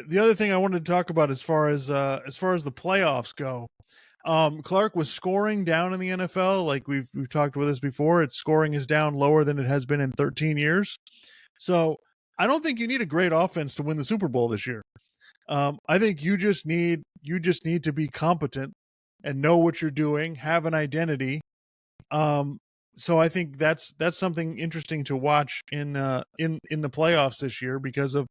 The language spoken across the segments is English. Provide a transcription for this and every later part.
the other thing I wanted to talk about as far as the playoffs go, Clark, was scoring down in the NFL. Like we've talked with this before, its scoring is down lower than it has been in 13 years. So I don't think you need a great offense to win the Super Bowl this year. I think you just need to be competent and know what you're doing, have an identity. So I think that's something interesting to watch in the playoffs this year because of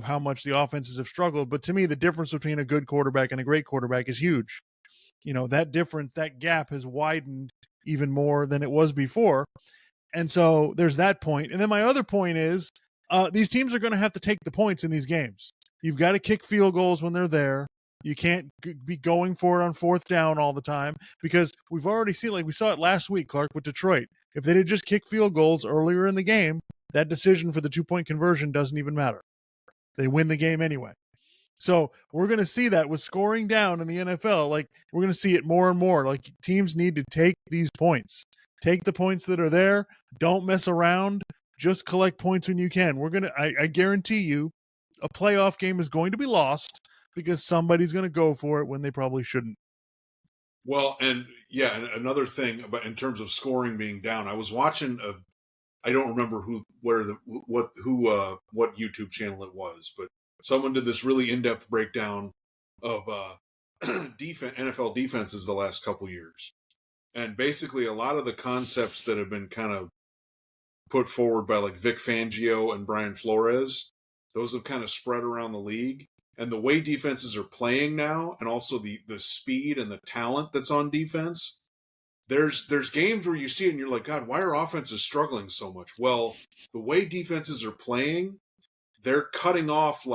how much the offenses have struggled. But to me, the difference between a good quarterback and a great quarterback is huge. That difference, that gap has widened even more than it was before. And so there's that point. And then my other point is these teams are going to have to take the points in these games. You've got to kick field goals when they're there. You can't be going for it on fourth down all the time because we've already seen, like we saw it last week, Clark, with Detroit. If they had just kicked field goals earlier in the game, that decision for the 2-point conversion doesn't even matter. They win the game anyway. So we're going to see that with scoring down in the NFL. Like we're going to see it more and more. Like teams need to take these points. Take the points that are there. Don't mess around. Just collect points when you can. I guarantee you a playoff game is going to be lost because somebody's going to go for it when they probably shouldn't. Well, and another thing about in terms of scoring being down, I was watching I don't remember what YouTube channel it was, but someone did this really in-depth breakdown of NFL defenses the last couple years. And basically a lot of the concepts that have been kind of put forward by like Vic Fangio and Brian Flores, those have kind of spread around the league. And the way defenses are playing now, and also the speed and the talent that's on defense, there's games where you see it and you're like, God, why are offenses struggling so much? Well, the way defenses are playing, they're cutting off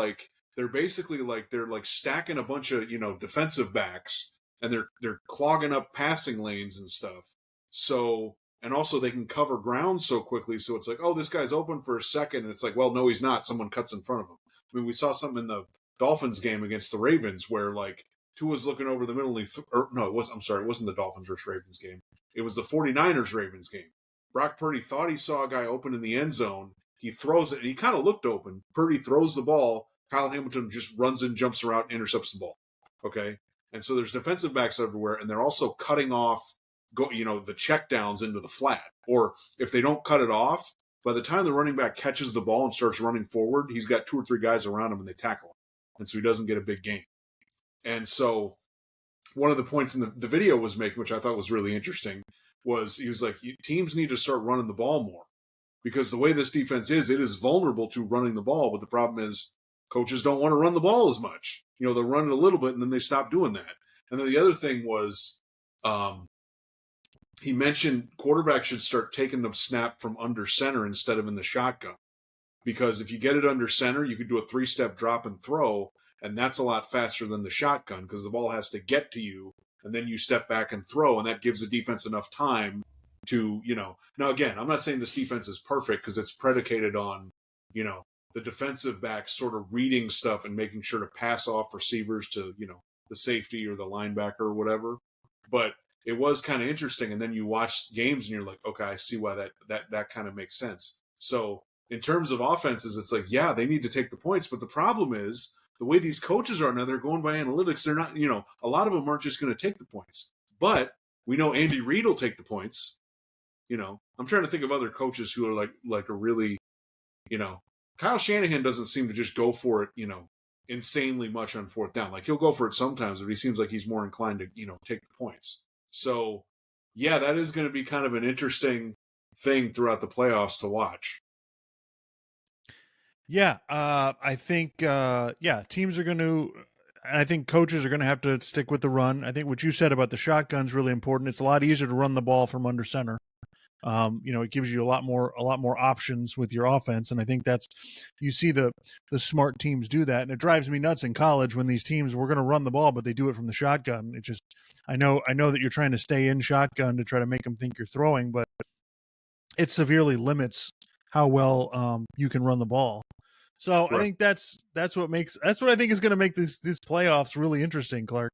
they're basically they're stacking a bunch of defensive backs, and they're clogging up passing lanes and stuff. So, and also they can cover ground so quickly, so it's like, oh, this guy's open for a second, and it's like, well, no, he's not. Someone cuts in front of him. I mean, we saw something in the Dolphins game against the Ravens where Tua's looking over the middle and it wasn't the Dolphins versus Ravens game. It was the 49ers Ravens game. Brock Purdy thought he saw a guy open in the end zone. He throws it, and he kind of looked open. Purdy throws the ball. Kyle Hamilton just runs in, jumps around, intercepts the ball. Okay? And so there's defensive backs everywhere, and they're also cutting off the checkdowns into the flat. Or if they don't cut it off, by the time the running back catches the ball and starts running forward, he's got 2 or 3 guys around him, and they tackle him. And so he doesn't get a big gain. And so one of the points in the video was making, which I thought was really interesting, was he was like, teams need to start running the ball more. Because the way this defense is, it is vulnerable to running the ball. But the problem is coaches don't want to run the ball as much. They'll run it a little bit, and then they stop doing that. And then the other thing was he mentioned quarterbacks should start taking the snap from under center instead of in the shotgun. Because if you get it under center, you could do a 3-step drop and throw, and that's a lot faster than the shotgun because the ball has to get to you, and then you step back and throw, and that gives the defense enough time to, Now, again, I'm not saying this defense is perfect because it's predicated on, the defensive backs sort of reading stuff and making sure to pass off receivers to, the safety or the linebacker or whatever. But it was kind of interesting, and then you watch games and you're like, okay, I see why that kind of makes sense. So in terms of offenses, it's like, yeah, they need to take the points. But the problem is the way these coaches are now, they're going by analytics. They're not, a lot of them aren't just going to take the points. But we know Andy Reid will take the points. I'm trying to think of other coaches who are like a really, Kyle Shanahan doesn't seem to just go for it, insanely much on fourth down. Like he'll go for it sometimes, but he seems like he's more inclined to, take the points. So yeah, that is going to be kind of an interesting thing throughout the playoffs to watch. Yeah, I think teams are going to. I think coaches are going to have to stick with the run. I think what you said about the shotgun is really important. It's a lot easier to run the ball from under center. It gives you a lot more options with your offense, and I think you see the smart teams do that, and it drives me nuts in college when these teams we're going to run the ball, but they do it from the shotgun. It just I know that you're trying to stay in shotgun to try to make them think you're throwing, but it severely limits how well you can run the ball. So right. I think that's what I think is going to make these playoffs really interesting, Clark.